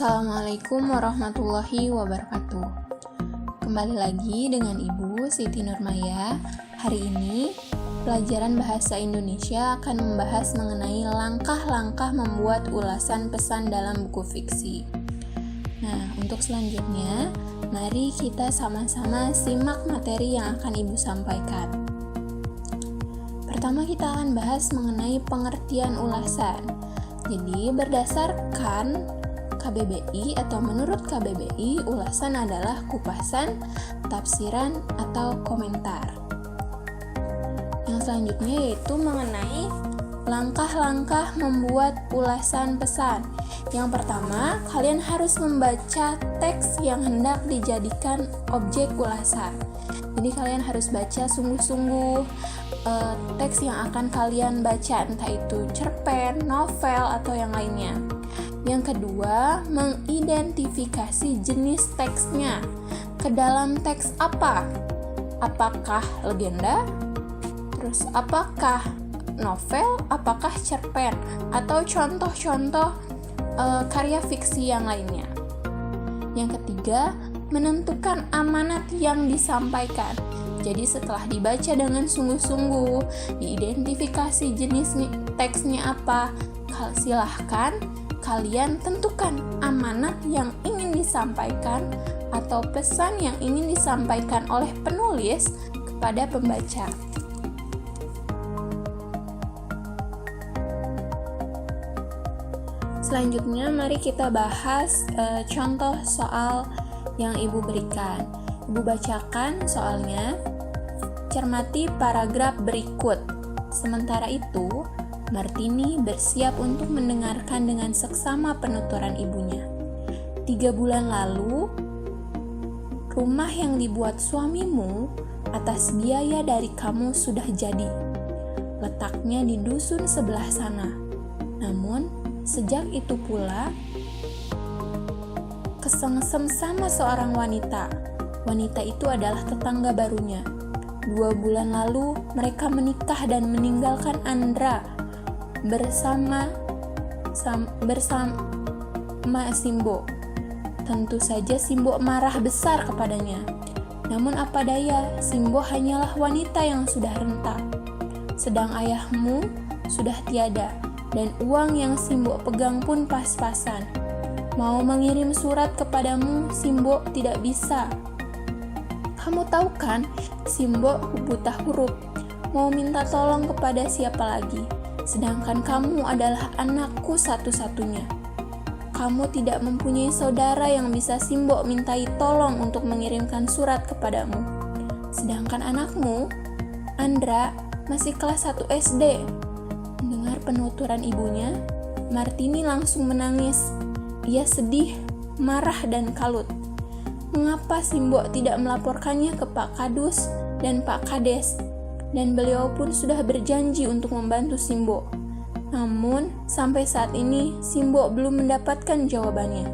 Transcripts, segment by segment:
Assalamualaikum warahmatullahi wabarakatuh. Kembali lagi dengan Ibu Siti Nurmaya. Hari ini pelajaran bahasa Indonesia akan membahas mengenai langkah-langkah membuat ulasan pesan dalam buku fiksi. Nah, untuk selanjutnya, mari kita sama-sama simak materi yang akan Ibu sampaikan. Pertama, kita akan bahas mengenai pengertian ulasan. Jadi, berdasarkan KBBI atau menurut KBBI, ulasan adalah kupasan, tafsiran, atau komentar. Yang selanjutnya yaitu mengenai langkah-langkah membuat ulasan pesan. Yang pertama, kalian harus membaca teks yang hendak dijadikan objek ulasan. Jadi kalian harus baca sungguh-sungguh teks yang akan kalian baca, entah itu cerpen, novel, atau yang lainnya. Yang kedua, mengidentifikasi jenis teksnya. Ke dalam teks apa? Apakah legenda? Terus apakah novel? Apakah cerpen? Atau contoh-contoh karya fiksi yang lainnya. Yang ketiga, menentukan amanat yang disampaikan. Jadi setelah dibaca dengan sungguh-sungguh, diidentifikasi jenis teksnya apa, silahkan kalian tentukan amanat yang ingin disampaikan atau pesan yang ingin disampaikan oleh penulis kepada pembaca. Selanjutnya, mari kita bahas contoh soal yang Ibu berikan. Ibu bacakan soalnya. Cermati paragraf berikut. Sementara itu, Martini bersiap untuk mendengarkan dengan seksama penuturan ibunya. 3 bulan lalu, rumah yang dibuat suamimu atas biaya dari kamu sudah jadi. Letaknya di dusun sebelah sana. Namun, sejak itu pula, kesengsem sama seorang wanita. Wanita itu adalah tetangga barunya. 2 bulan lalu, mereka menikah dan meninggalkan Andra bersama Simbo. Tentu saja Simbo marah besar kepadanya. Namun apa daya, Simbo hanyalah wanita yang sudah renta. Sedang ayahmu sudah tiada, dan uang yang Simbo pegang pun pas-pasan. Mau mengirim surat kepadamu, Simbo tidak bisa. Kamu tahu kan, Simbo buta huruf. Mau minta tolong kepada siapa lagi? Sedangkan kamu adalah anakku satu-satunya. Kamu tidak mempunyai saudara yang bisa Simbo mintai tolong untuk mengirimkan surat kepadamu. Sedangkan anakmu, Andra, masih kelas 1 SD. Mendengar penuturan ibunya, Martini langsung menangis. Ia sedih, marah, dan kalut. Mengapa Simbo tidak melaporkannya ke Pak Kadus dan Pak Kades? Dan beliau pun sudah berjanji untuk membantu Simbo. Namun, sampai saat ini, Simbo belum mendapatkan jawabannya.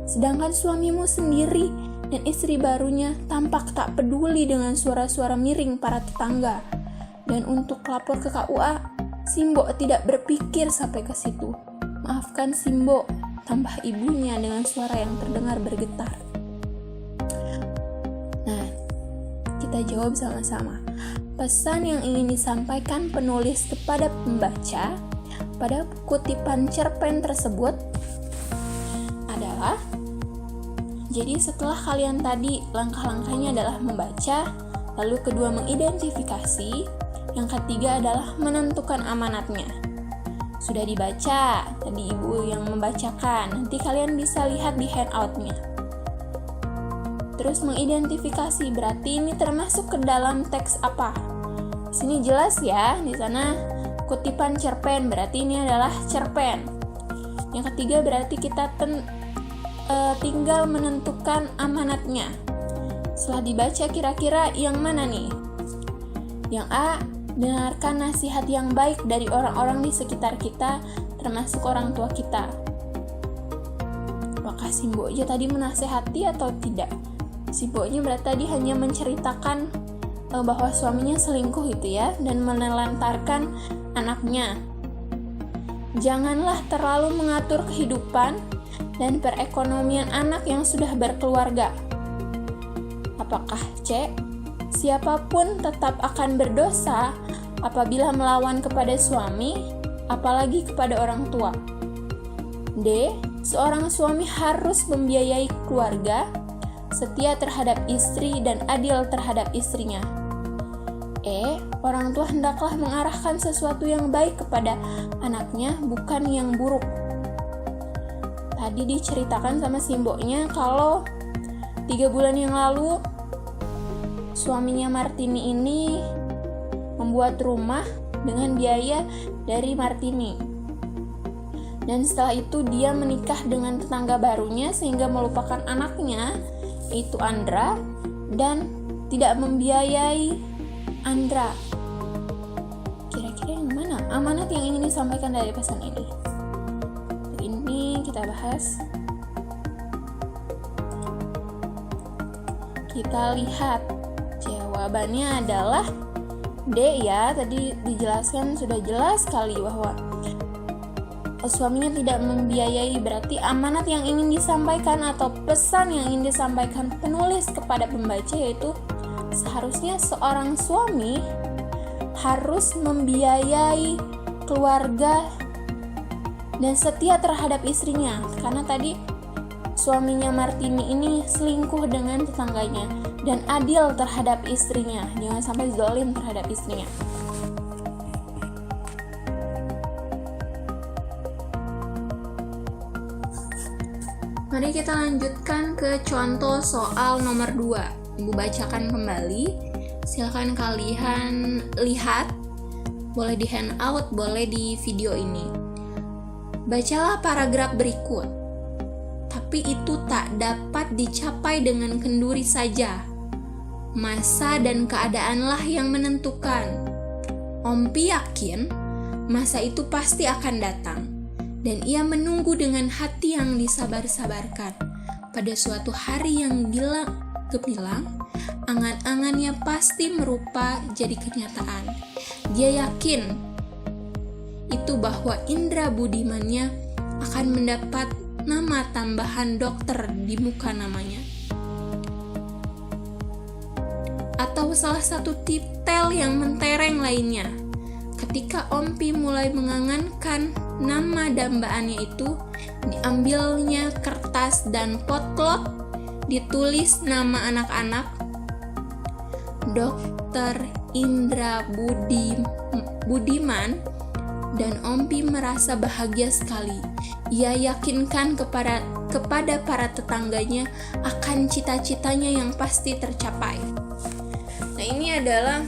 Sedangkan suamimu sendiri dan istri barunya tampak tak peduli dengan suara-suara miring para tetangga. Dan untuk lapor ke KUA, Simbo tidak berpikir sampai ke situ. Maafkan Simbo, tambah ibunya dengan suara yang terdengar bergetar. Nah, kita jawab sama-sama. Pesan yang ingin disampaikan penulis kepada pembaca pada kutipan cerpen tersebut adalah, jadi setelah kalian tadi langkah-langkahnya adalah membaca, lalu kedua mengidentifikasi, yang ketiga adalah menentukan amanatnya. Sudah dibaca, tadi Ibu yang membacakan, nanti kalian bisa lihat di handout-nya. Terus mengidentifikasi, berarti ini termasuk ke dalam teks apa? Di sini jelas ya, di sana kutipan cerpen, berarti ini adalah cerpen. Yang ketiga berarti kita tinggal menentukan amanatnya. Setelah dibaca kira-kira yang mana nih? Yang A, dengarkan nasihat yang baik dari orang-orang di sekitar kita, termasuk orang tua kita. Apakah Simbo aja tadi menasehati atau tidak? Simbonya berarti tadi hanya menceritakan bahwa suaminya selingkuh itu ya, dan menelantarkan anaknya. Janganlah terlalu mengatur kehidupan, dan perekonomian anak yang sudah berkeluarga. Apakah C. Siapapun tetap akan berdosa apabila melawan kepada suami, apalagi kepada orang tua. D. Seorang suami harus membiayai keluarga, setia terhadap istri dan adil terhadap istrinya. E. Orang tua hendaklah mengarahkan sesuatu yang baik kepada anaknya, bukan yang buruk. Tadi diceritakan sama simboknya kalau 3 bulan yang lalu suaminya Martini ini membuat rumah dengan biaya dari Martini. Dan setelah itu dia menikah dengan tetangga barunya sehingga melupakan anaknya, yaitu Andra, dan tidak membiayai Andra. Kira-kira yang mana amanat yang ingin disampaikan dari pesan ini? Ini kita bahas. Kita lihat jawabannya adalah D ya. Tadi dijelaskan sudah jelas sekali bahwa suaminya tidak membiayai, berarti amanat yang ingin disampaikan atau pesan yang ingin disampaikan penulis kepada pembaca yaitu seharusnya seorang suami harus membiayai keluarga dan setia terhadap istrinya, karena tadi suaminya Martini ini selingkuh dengan tetangganya, dan adil terhadap istrinya, jangan sampai zalim terhadap istrinya. Mari kita lanjutkan ke contoh soal nomor 2. Ibu bacakan kembali. Silakan kalian lihat, boleh di handout, boleh di video ini. Bacalah paragraf berikut. Tapi itu tak dapat dicapai dengan kenduri saja. Masa dan keadaanlah yang menentukan. Ompi yakin masa itu pasti akan datang. Dan ia menunggu dengan hati yang disabar-sabarkan. Pada suatu hari yang gemilang, angan-angannya pasti merupa jadi kenyataan. Dia yakin itu bahwa indra budimannya akan mendapat nama tambahan dokter di muka namanya. Atau salah satu titel yang mentereng lainnya. Ketika Ompi mulai mengangankan nama dambaannya itu, diambilnya kertas dan potlot, ditulis nama anak-anak, Dr. Indra Budiman, dan Ompi merasa bahagia sekali. Ia yakinkan kepada para tetangganya akan cita-citanya yang pasti tercapai. Nah, ini adalah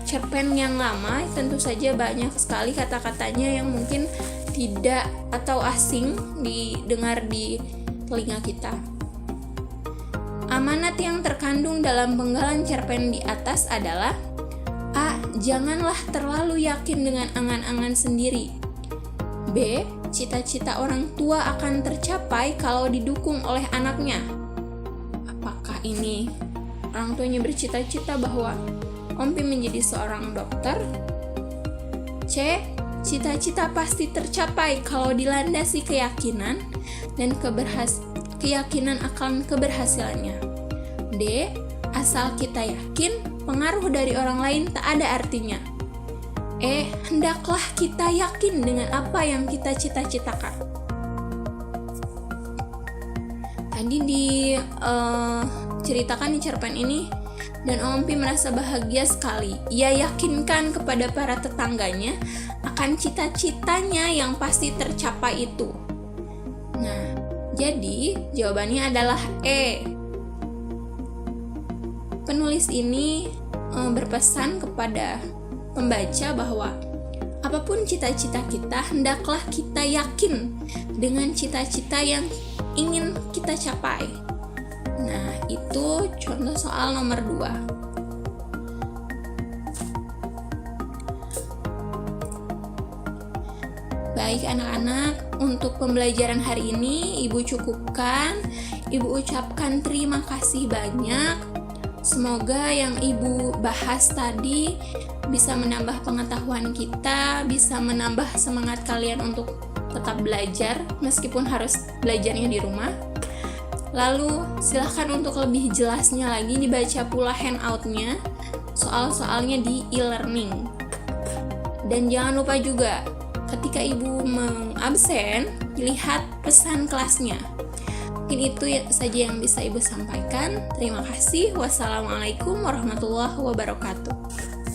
cerpen yang lama, tentu saja banyak sekali kata-katanya yang mungkin tidak atau asing didengar di telinga kita. Amanat yang terkandung dalam penggalan cerpen di atas adalah: A. Janganlah terlalu yakin dengan angan-angan sendiri. B. Cita-cita orang tua akan tercapai kalau didukung oleh anaknya. Apakah ini orang tuanya bercita-cita bahwa Ompi menjadi seorang dokter? C. Cita-cita pasti tercapai kalau dilandasi keyakinan dan keyakinan akan keberhasilannya. D. Asal kita yakin, pengaruh dari orang lain tak ada artinya. E. Hendaklah kita yakin dengan apa yang kita cita-citakan. Tadi diceritakan di cerpen ini, dan Ompi merasa bahagia sekali. Ia yakinkan kepada para tetangganya akan cita-citanya yang pasti tercapai itu. Nah, jadi jawabannya adalah E. Penulis ini berpesan kepada pembaca bahwa apapun cita-cita kita, hendaklah kita yakin dengan cita-cita yang ingin kita capai. Nah, itu contoh soal nomor 2. Baik anak-anak, untuk pembelajaran hari ini Ibu cukupkan. Ibu ucapkan terima kasih banyak. Semoga yang Ibu bahas tadi bisa menambah pengetahuan kita, bisa menambah semangat kalian untuk tetap belajar meskipun harus belajarnya di rumah. Lalu silahkan untuk lebih jelasnya lagi dibaca pula handout-nya, soal-soalnya di e-learning. Dan jangan lupa juga ketika ibu mengabsen, lihat pesan kelasnya. Mungkin itu saja yang bisa ibu sampaikan. Terima kasih. Wassalamualaikum warahmatullahi wabarakatuh.